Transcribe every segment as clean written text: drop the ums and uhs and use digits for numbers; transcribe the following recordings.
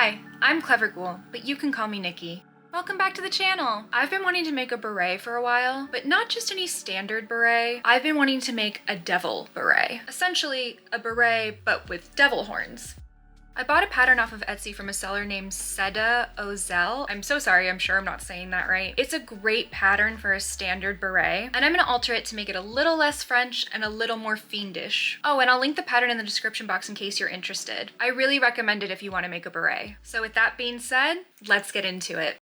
Hi, I'm Clever Ghoul, but you can call me Nikki. Welcome back to the channel. I've been wanting to make a beret for a while, but not just any standard beret. I've been wanting to make a devil beret. Essentially, a beret, but with devil horns. I bought a pattern off of Etsy from a seller named Seda Ozel. I'm so sorry, I'm sure I'm not saying that right. It's a great pattern for a standard beret, and I'm gonna alter it to make it a little less French and a little more fiendish. Oh, and I'll link the pattern in the description box in case you're interested. I really recommend it if you wanna make a beret. So with that being said, let's get into it.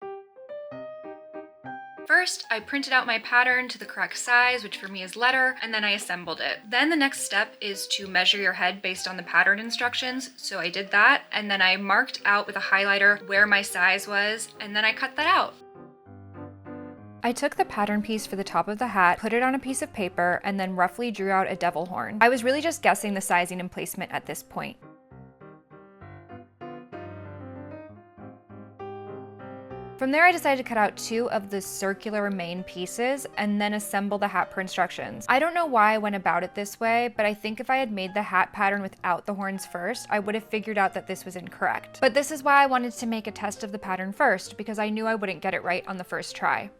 First, I printed out my pattern to the correct size, which for me is letter, and then I assembled it. Then the next step is to measure your head based on the pattern instructions. So I did that, and then I marked out with a highlighter where my size was, and then I cut that out. I took the pattern piece for the top of the hat, put it on a piece of paper, and then roughly drew out a devil horn. I was really just guessing the sizing and placement at this point. From there, I decided to cut out 2 of the circular main pieces and then assemble the hat per instructions. I don't know why I went about it this way, but I think if I had made the hat pattern without the horns first, I would have figured out that this was incorrect. But this is why I wanted to make a test of the pattern first, because I knew I wouldn't get it right on the first try.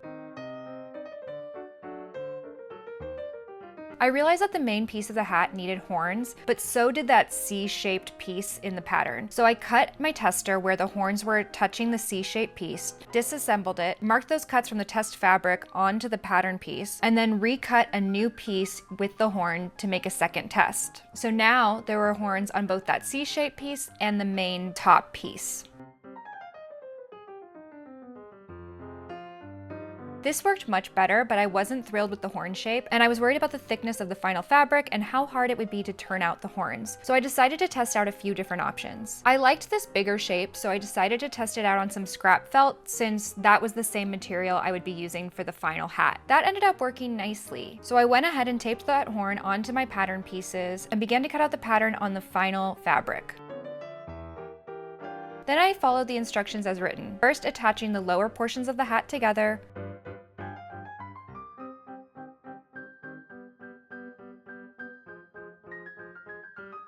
I realized that the main piece of the hat needed horns, but so did that C-shaped piece in the pattern. So I cut my tester where the horns were touching the C-shaped piece, disassembled it, marked those cuts from the test fabric onto the pattern piece, and then recut a new piece with the horn to make a second test. So now there were horns on both that C-shaped piece and the main top piece. This worked much better, but I wasn't thrilled with the horn shape, and I was worried about the thickness of the final fabric and how hard it would be to turn out the horns. So I decided to test out a few different options. I liked this bigger shape, so I decided to test it out on some scrap felt, since that was the same material I would be using for the final hat. That ended up working nicely. So I went ahead and taped that horn onto my pattern pieces and began to cut out the pattern on the final fabric. Then I followed the instructions as written, first attaching the lower portions of the hat together,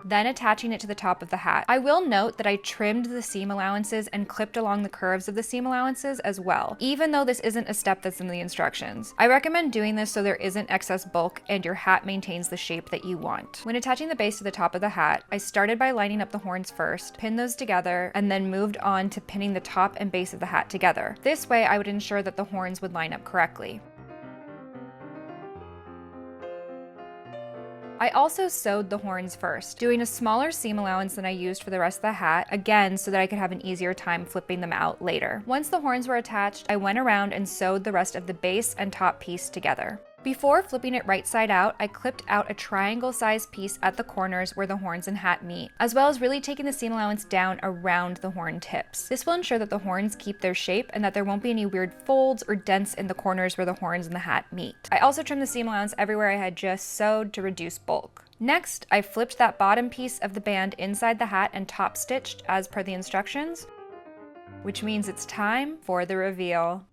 then attaching it to the top of the hat. I will note that I trimmed the seam allowances and clipped along the curves of the seam allowances as well, even though this isn't a step that's in the instructions. I recommend doing this so there isn't excess bulk and your hat maintains the shape that you want. When attaching the base to the top of the hat, I started by lining up the horns first, pinned those together, and then moved on to pinning the top and base of the hat together. This way I would ensure that the horns would line up correctly. I also sewed the horns first, doing a smaller seam allowance than I used for the rest of the hat, again so that I could have an easier time flipping them out later. Once the horns were attached, I went around and sewed the rest of the base and top piece together. Before flipping it right side out, I clipped out a triangle-sized piece at the corners where the horns and hat meet, as well as really taking the seam allowance down around the horn tips. This will ensure that the horns keep their shape and that there won't be any weird folds or dents in the corners where the horns and the hat meet. I also trimmed the seam allowance everywhere I had just sewed to reduce bulk. Next, I flipped that bottom piece of the band inside the hat and top stitched as per the instructions, which means it's time for the reveal.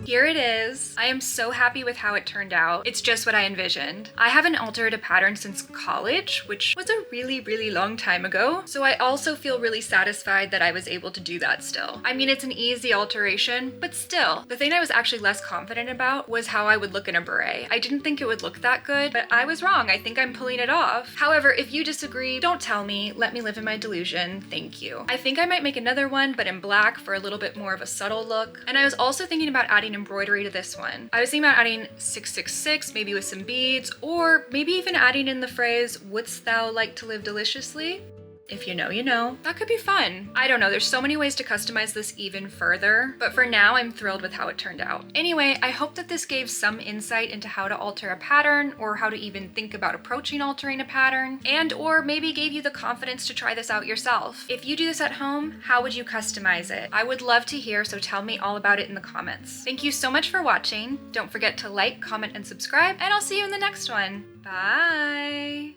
Here it is. I am so happy with how it turned out. It's just what I envisioned. I haven't altered a pattern since college, which was a really long time ago. So I also feel really satisfied that I was able to do that still. I mean, it's an easy alteration, but still. The thing I was actually less confident about was how I would look in a beret. I didn't think it would look that good, but I was wrong. I think I'm pulling it off. However, if you disagree, don't tell me. Let me live in my delusion. Thank you. I think I might make another one, but in black for a little bit more of a subtle look. And I was also thinking about adding embroidery to this one. I was thinking about adding 666, maybe with some beads, or maybe even adding in the phrase, "Wouldst thou like to live deliciously?" If you know, you know. That could be fun. I don't know, there's so many ways to customize this even further, but for now I'm thrilled with how it turned out. Anyway, I hope that this gave some insight into how to alter a pattern, or how to even think about approaching altering a pattern, and or maybe gave you the confidence to try this out yourself. If you do this at home, how would you customize it? I would love to hear, so tell me all about it in the comments. Thank you so much for watching. Don't forget to like, comment, and subscribe, and I'll see you in the next one. Bye!